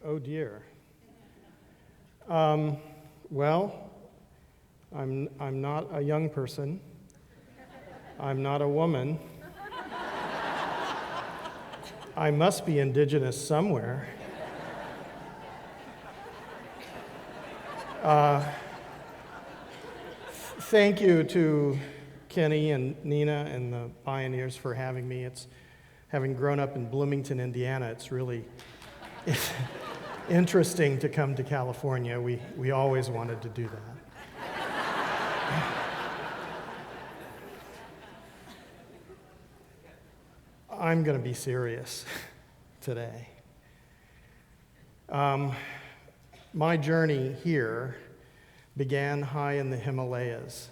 Oh dear. Well, I'm not a young person. I'm not a woman. I must be indigenous somewhere. Thank you to Kenny and Nina and the Bioneers for having me. Having grown up in Bloomington, Indiana, it's really interesting to come to California. We always wanted to do that. I'm going to be serious today. My journey here began high in the Himalayas.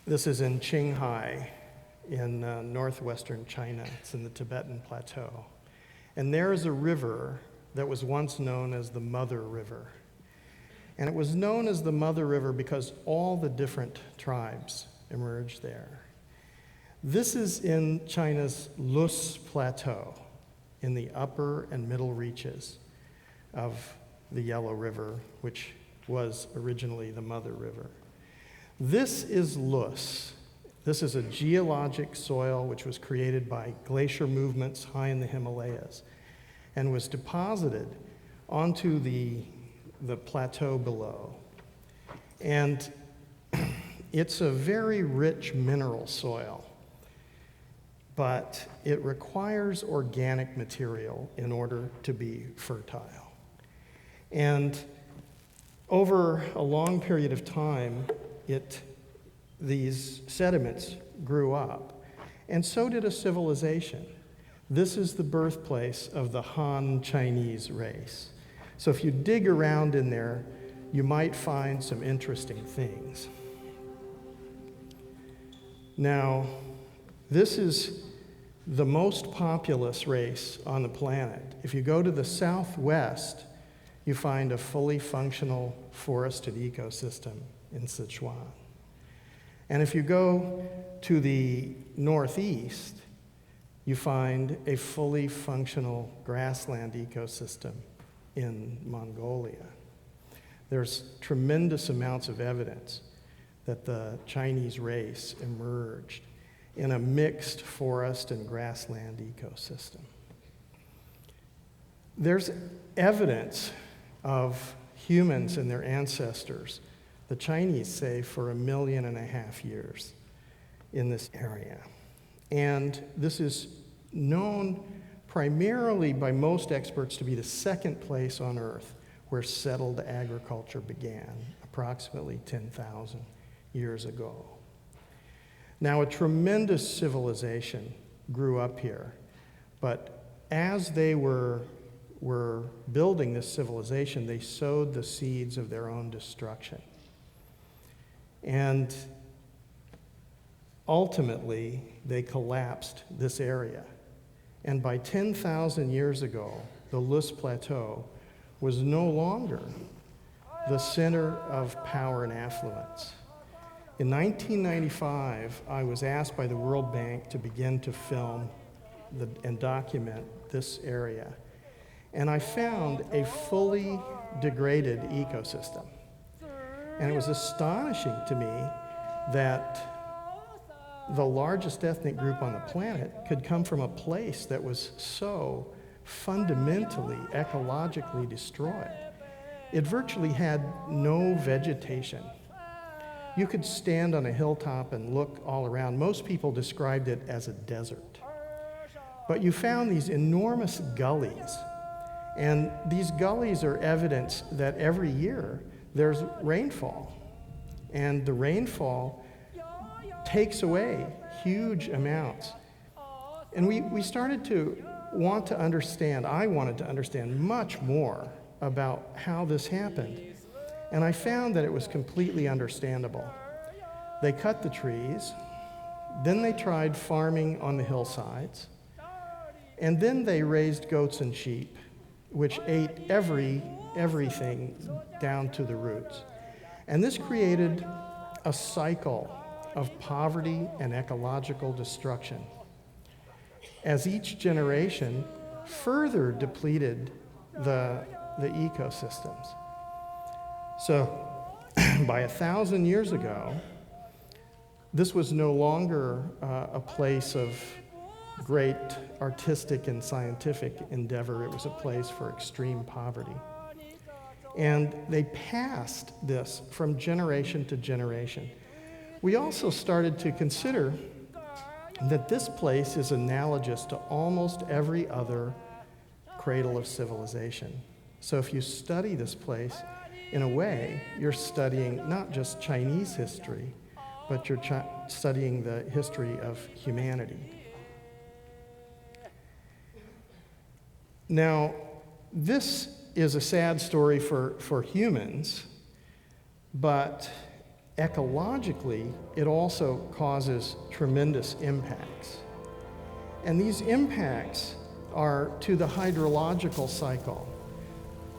This is in Qinghai in northwestern China. It's in the Tibetan Plateau. And there is a river that was once known as the Mother River. And it was known as the Mother River because all the different tribes emerged there. This is in China's Loess Plateau, in the upper and middle reaches of the Yellow River, which was originally the Mother River. This is loess. This is a geologic soil which was created by glacier movements high in the Himalayas and was deposited onto the plateau below. And it's a very rich mineral soil, but it requires organic material in order to be fertile. And over a long period of time, these sediments grew up, and so did a civilization. This is the birthplace of the Han Chinese race. So if you dig around in there, you might find some interesting things. Now, this is the most populous race on the planet. If you go to the southwest, you find a fully functional forested ecosystem in Sichuan. And if you go to the northeast, you find a fully functional grassland ecosystem in Mongolia. There's tremendous amounts of evidence that the Chinese race emerged in a mixed forest and grassland ecosystem. There's evidence of humans and their ancestors, the Chinese say, for 1.5 million years in this area. And this is known primarily by most experts to be the second place on Earth where settled agriculture began, approximately 10,000 years ago. Now, a tremendous civilization grew up here, but as they were building this civilization, they sowed the seeds of their own destruction. And ultimately, they collapsed this area. And by 10,000 years ago, the Loess Plateau was no longer the center of power and affluence. In 1995, I was asked by the World Bank to begin to film and document this area. And I found a fully degraded ecosystem. And it was astonishing to me that the largest ethnic group on the planet could come from a place that was so fundamentally ecologically destroyed. It virtually had no vegetation. You could stand on a hilltop and look all around. Most people described it as a desert. But you found these enormous gullies. And these gullies are evidence that every year there's rainfall. And the rainfall takes away huge amounts. And we started to want to understand, I wanted to understand much more about how this happened. And I found that it was completely understandable. They cut the trees, then they tried farming on the hillsides, and then they raised goats and sheep, which ate everything down to the roots. And this created a cycle of poverty and ecological destruction. As each generation further depleted the ecosystems. So by 1,000 years ago, this was no longer a place of great artistic and scientific endeavor. It was a place for extreme poverty. And they passed this from generation to generation. We also started to consider that this place is analogous to almost every other cradle of civilization. So if you study this place, in a way, you're studying not just Chinese history, but you're studying the history of humanity. Now, this is a sad story for humans, but ecologically, it also causes tremendous impacts. And these impacts are to the hydrological cycle.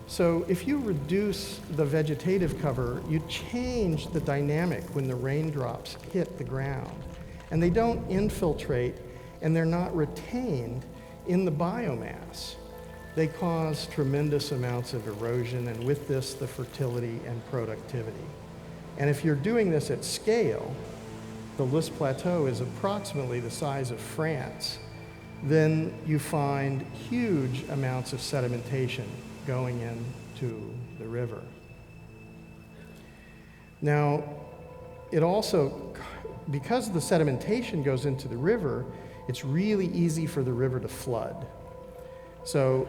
So if you reduce the vegetative cover, you change the dynamic when the raindrops hit the ground. And they don't infiltrate, and they're not retained in the biomass. They cause tremendous amounts of erosion, and with this, the fertility and productivity. And if you're doing this at scale, the Loess Plateau is approximately the size of France, then you find huge amounts of sedimentation going into the river. Now, it also, because the sedimentation goes into the river, it's really easy for the river to flood. So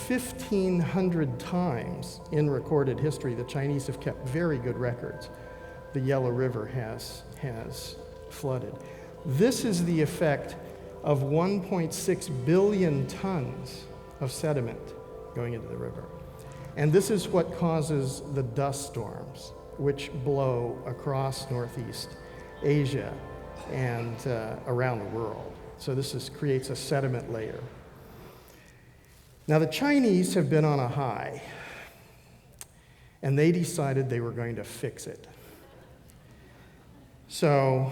1,500 times in recorded history, the Chinese have kept very good records, the Yellow River has flooded. This is the effect of 1.6 billion tons of sediment going into the river. And this is what causes the dust storms, which blow across Northeast Asia and around the world. So this creates a sediment layer. Now, the Chinese have been on a high, and they decided they were going to fix it. So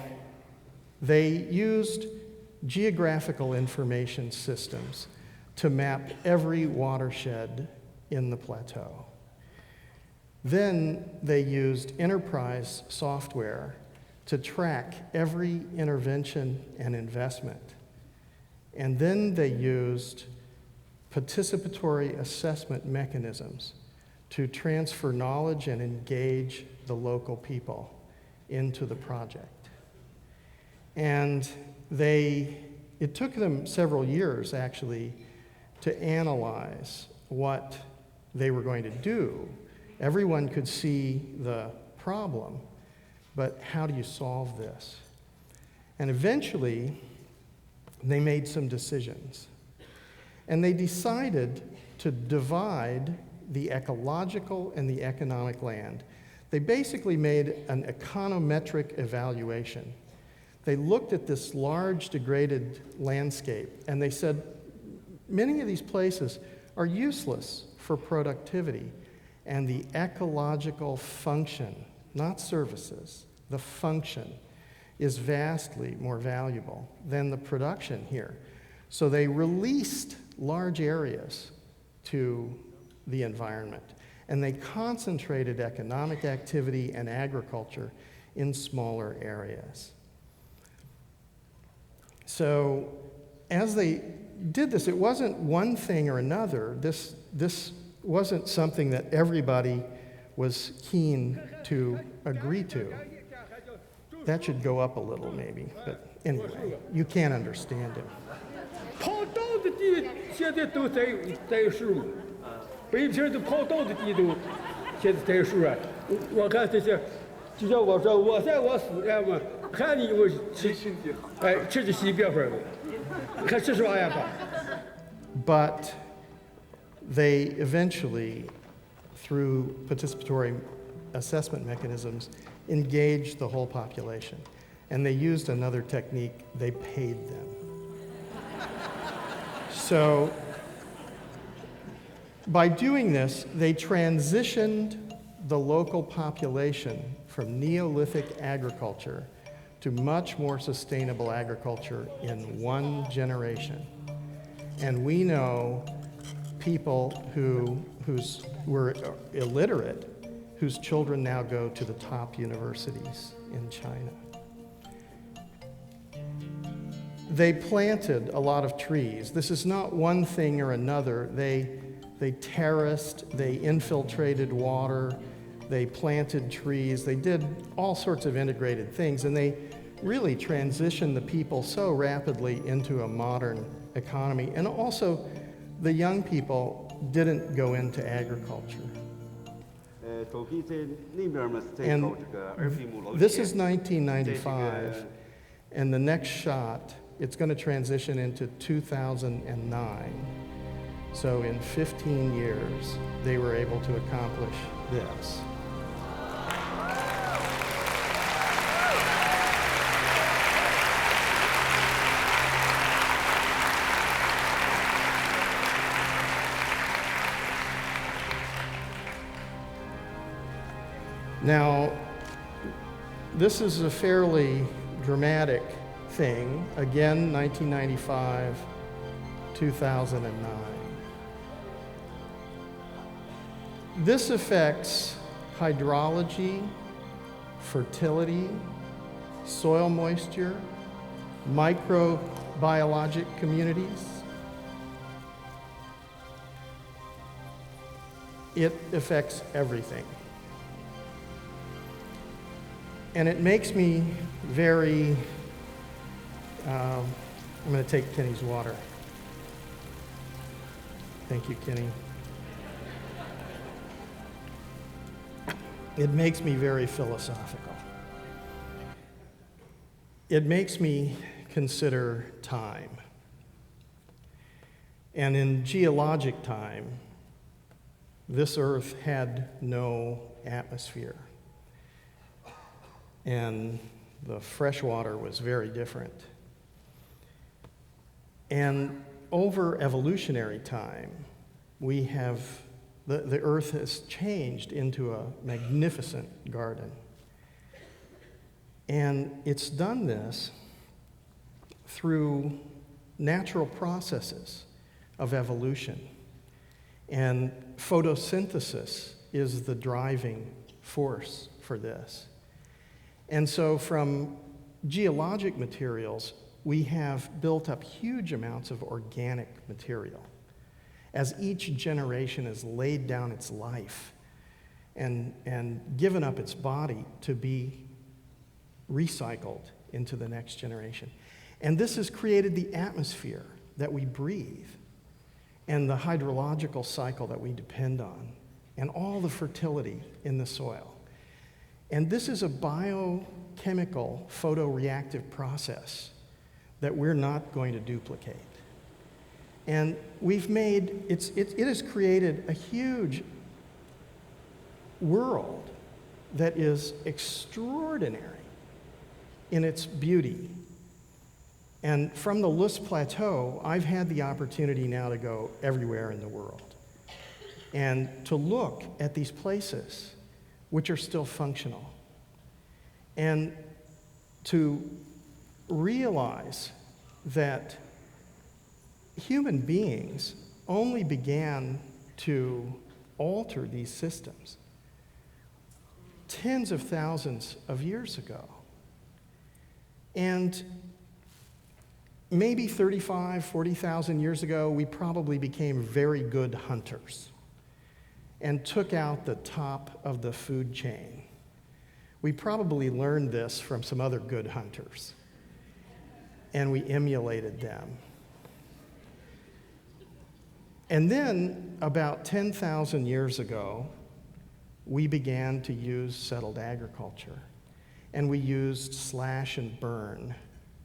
they used geographical information systems to map every watershed in the plateau. Then they used enterprise software to track every intervention and investment. And then they used participatory assessment mechanisms to transfer knowledge and engage the local people into the project. And it took them several years, actually, to analyze what they were going to do. Everyone could see the problem, but how do you solve this? And eventually, they made some decisions. And they decided to divide the ecological and the economic land. They basically made an econometric evaluation. They looked at this large degraded landscape, and they said, many of these places are useless for productivity, and the ecological function, not services, the function is vastly more valuable than the production here. So they released large areas to the environment, and they concentrated economic activity and agriculture in smaller areas. So as they did this, it wasn't one thing or another. This wasn't something that everybody was keen to agree to. That should go up a little maybe, but anyway, you can't understand it. 跑道的地现在都在树，北平的跑道的地都现在在树啊。我看这些，就像我说，我在我死了嘛，看你我吃，吃的西边份的，看这是啥呀吧？ But they eventually, through participatory assessment mechanisms, engaged the whole population. And they used another technique, they paid them. So by doing this, they transitioned the local population from Neolithic agriculture to much more sustainable agriculture in one generation. And we know people who were illiterate, whose children now go to the top universities in China. They planted a lot of trees. This is not one thing or another. They terraced, they infiltrated water, they planted trees, they did all sorts of integrated things, and they really transitioned the people so rapidly into a modern economy. And also, the young people didn't go into agriculture. And this is 1995, and the next shot, it's going to transition into 2009. So in 15 years, they were able to accomplish this. Now, this is a fairly dramatic thing. Again, 1995, 2009. This affects hydrology, fertility, soil moisture, microbiologic communities. It affects everything. And it makes me very, I'm going to take Kenny's water. Thank you, Kenny. It makes me very philosophical. It makes me consider time. And in geologic time, this Earth had no atmosphere. And the fresh water was very different. And over evolutionary time, we have, the Earth has changed into a magnificent garden. And it's done this through natural processes of evolution. And photosynthesis is the driving force for this. And so from geologic materials, we have built up huge amounts of organic material. As each generation has laid down its life and given up its body to be recycled into the next generation. And this has created the atmosphere that we breathe and the hydrological cycle that we depend on and all the fertility in the soil. And this is a biochemical photoreactive process that we're not going to duplicate. And we've made, it has created a huge world that is extraordinary in its beauty. And from the Loess Plateau, I've had the opportunity now to go everywhere in the world and to look at these places which are still functional, and to realize that human beings only began to alter these systems tens of thousands of years ago. And maybe 35, 40,000 years ago, we probably became very good hunters and took out the top of the food chain. We probably learned this from some other good hunters, and we emulated them. And then, about 10,000 years ago, we began to use settled agriculture, and we used slash and burn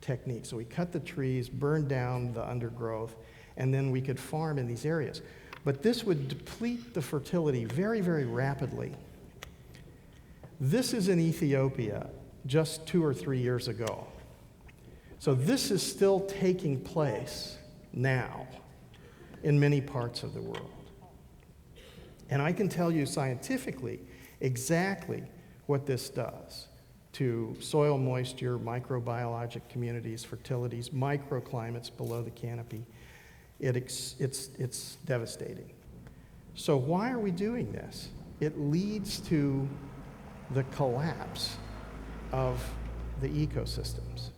techniques. So we cut the trees, burned down the undergrowth, and then we could farm in these areas. But this would deplete the fertility very, very rapidly. This is in Ethiopia just 2 or 3 years ago. So this is still taking place now in many parts of the world. And I can tell you scientifically exactly what this does to soil moisture, microbiologic communities, fertilities, microclimates below the canopy. it's devastating. So why are we doing this? It leads to the collapse of the ecosystems.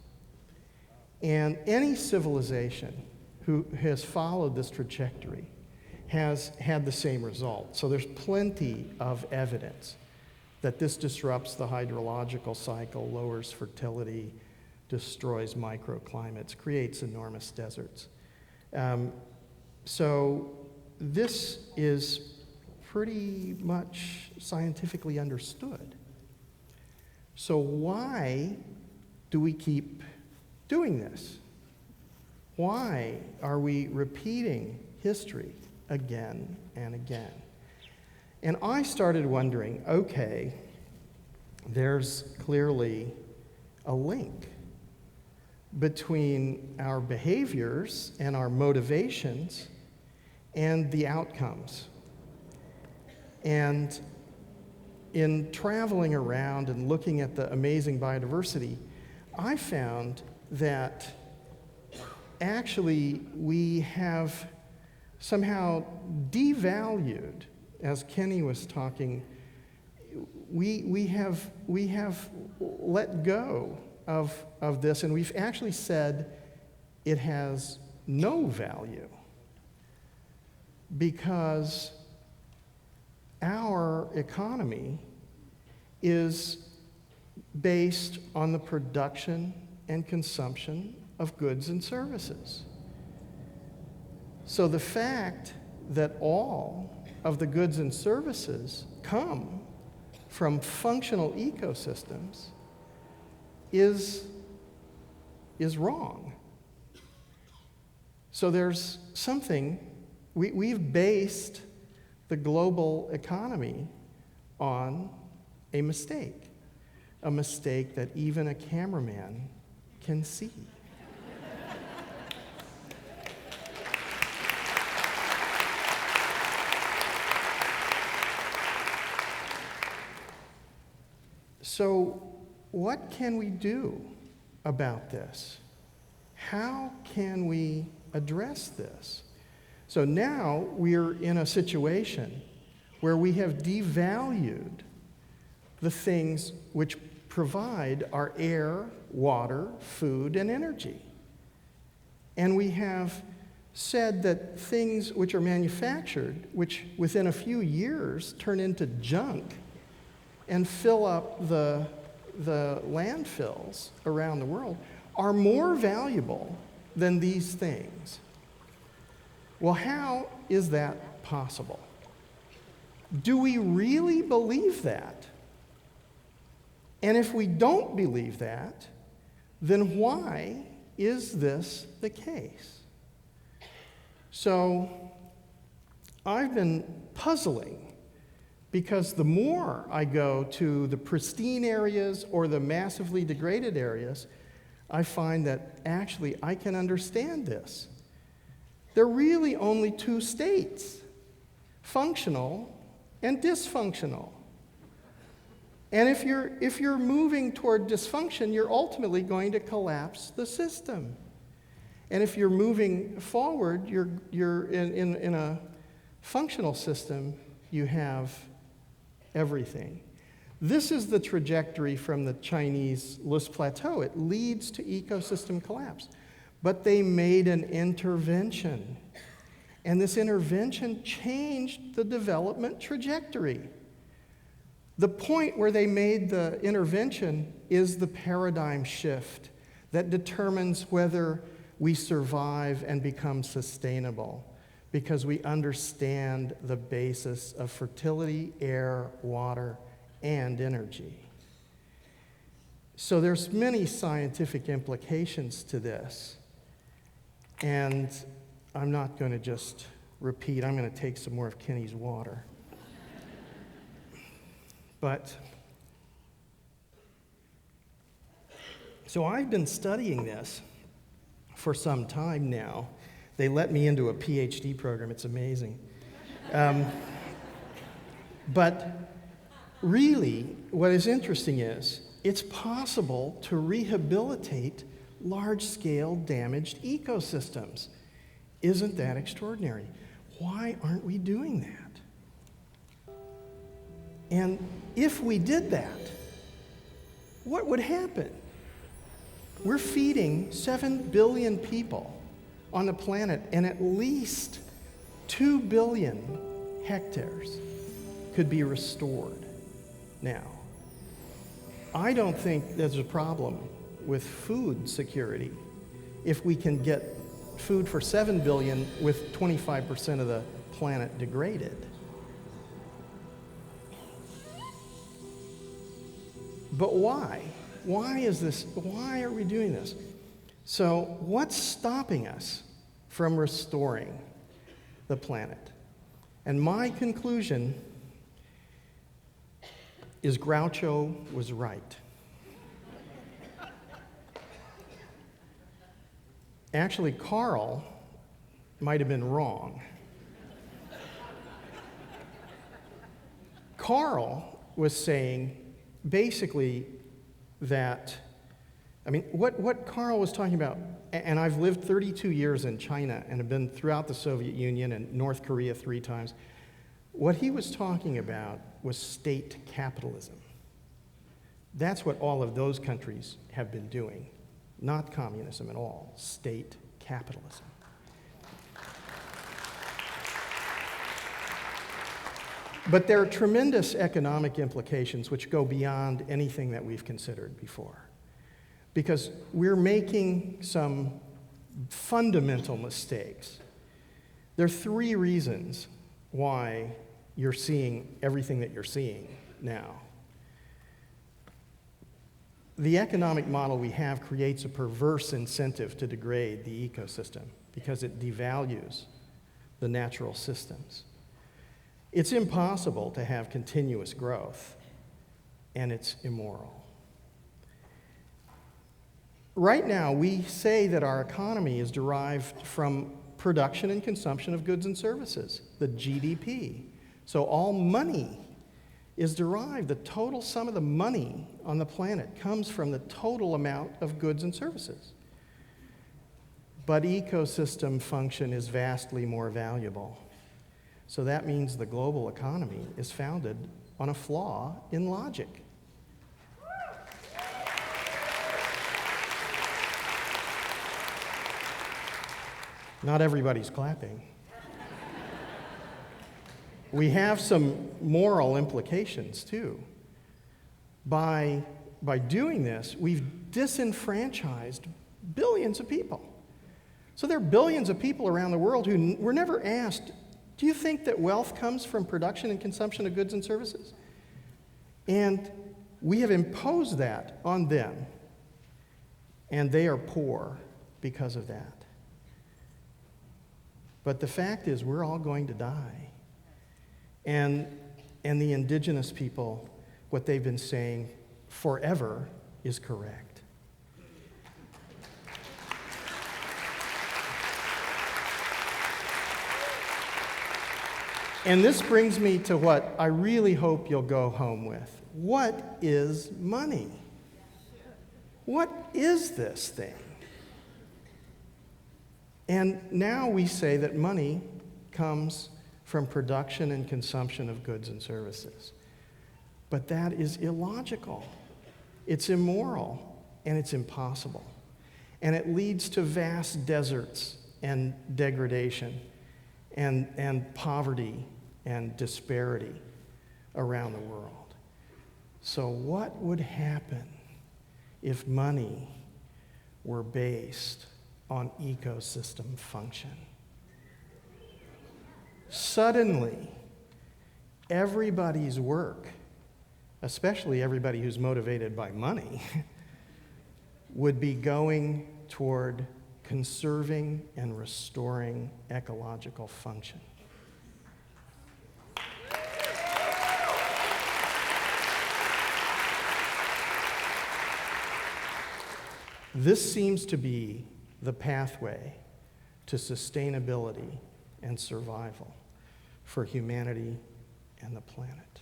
And any civilization who has followed this trajectory has had the same result. So there's plenty of evidence that this disrupts the hydrological cycle, lowers fertility, destroys microclimates, creates enormous deserts. So this is pretty much scientifically understood. So why do we keep doing this? Why are we repeating history again and again? And I started wondering, okay, there's clearly a link between our behaviors and our motivations and the outcomes. And in traveling around and looking at the amazing biodiversity, I found that actually we have somehow devalued, as Kenny was talking, we have let go of this, and we've actually said it has no value because our economy is based on the production and consumption of goods and services. So the fact that all of the goods and services come from functional ecosystems is wrong. So there's something, we've based the global economy on a mistake that even a cameraman can see. So what can we do about this? How can we address this? So now we're in a situation where we have devalued the things which provide our air, water, food, and energy. And we have said that things which are manufactured, which within a few years turn into junk and fill up the landfills around the world, are more valuable than these things. Well, how is that possible? Do we really believe that? And if we don't believe that, then why is this the case? So I've been puzzling because the more I go to the pristine areas or the massively degraded areas, I find that actually I can understand this. There are really only two states, functional and dysfunctional. And if you're moving toward dysfunction, you're ultimately going to collapse the system. And if you're moving forward, you're in a functional system, you have everything. This is the trajectory from the Chinese Loess Plateau. It leads to ecosystem collapse. But they made an intervention. And this intervention changed the development trajectory. The point where they made the intervention is the paradigm shift that determines whether we survive and become sustainable, because we understand the basis of fertility, air, water, and energy. So there's many scientific implications to this. And I'm not going to just repeat. I'm going to take some more of Kenny's water. But, so I've been studying this for some time now. They let me into a PhD program. It's amazing. But really, what is interesting is it's possible to rehabilitate large-scale damaged ecosystems. Isn't that extraordinary? Why aren't we doing that? And if we did that, what would happen? We're feeding 7 billion people on the planet, and at least 2 billion hectares could be restored now. I don't think there's a problem with food security if we can get food for 7 billion with 25% of the planet degraded. But why? Why is this? Why are we doing this? So what's stopping us from restoring the planet? And my conclusion is Groucho was right. Actually, Carl might have been wrong. Carl was saying basically that, what Carl was talking about, and I've lived 32 years in China and have been throughout the Soviet Union and North Korea 3 times. What he was talking about was state capitalism. That's what all of those countries have been doing. Not communism at all, state capitalism. But there are tremendous economic implications which go beyond anything that we've considered before. Because we're making some fundamental mistakes. There are 3 reasons why you're seeing everything that you're seeing now. The economic model we have creates a perverse incentive to degrade the ecosystem because it devalues the natural systems. It's impossible to have continuous growth, and it's immoral. Right now, we say that our economy is derived from production and consumption of goods and services, the GDP. So all money is derived, the total sum of the money on the planet comes from the total amount of goods and services. But ecosystem function is vastly more valuable. So that means the global economy is founded on a flaw in logic. Not everybody's clapping. We have some moral implications too. By doing this, we've disenfranchised billions of people. So there are billions of people around the world who were never asked, do you think that wealth comes from production and consumption of goods and services? And we have imposed that on them, and they are poor because of that. But the fact is, we're all going to die. And the indigenous people, what they've been saying forever is correct. And this brings me to what I really hope you'll go home with. What is money? What is this thing? And now we say that money comes from production and consumption of goods and services. But that is illogical. It's immoral, and it's impossible. And it leads to vast deserts and degradation and poverty and disparity around the world. So what would happen if money were based on ecosystem function? Suddenly, everybody's work, especially everybody who's motivated by money, would be going toward conserving and restoring ecological function. This seems to be the pathway to sustainability and survival for humanity and the planet.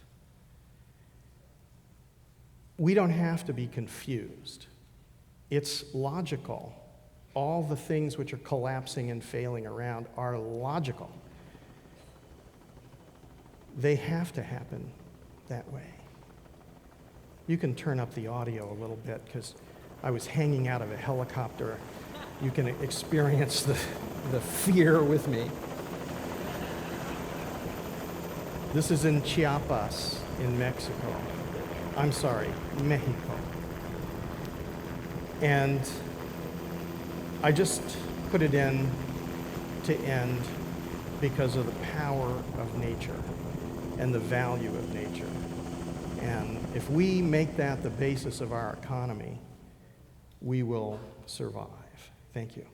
We don't have to be confused. It's logical all the things which are collapsing and failing around are logical. They have to happen that way. You can turn up the audio a little bit because I was hanging out of a helicopter. You can experience the fear with me. This is in Chiapas in Mexico. I'm sorry, Mexico. And I just put it in to end because of the power of nature and the value of nature. And if we make that the basis of our economy, we will survive. Thank you.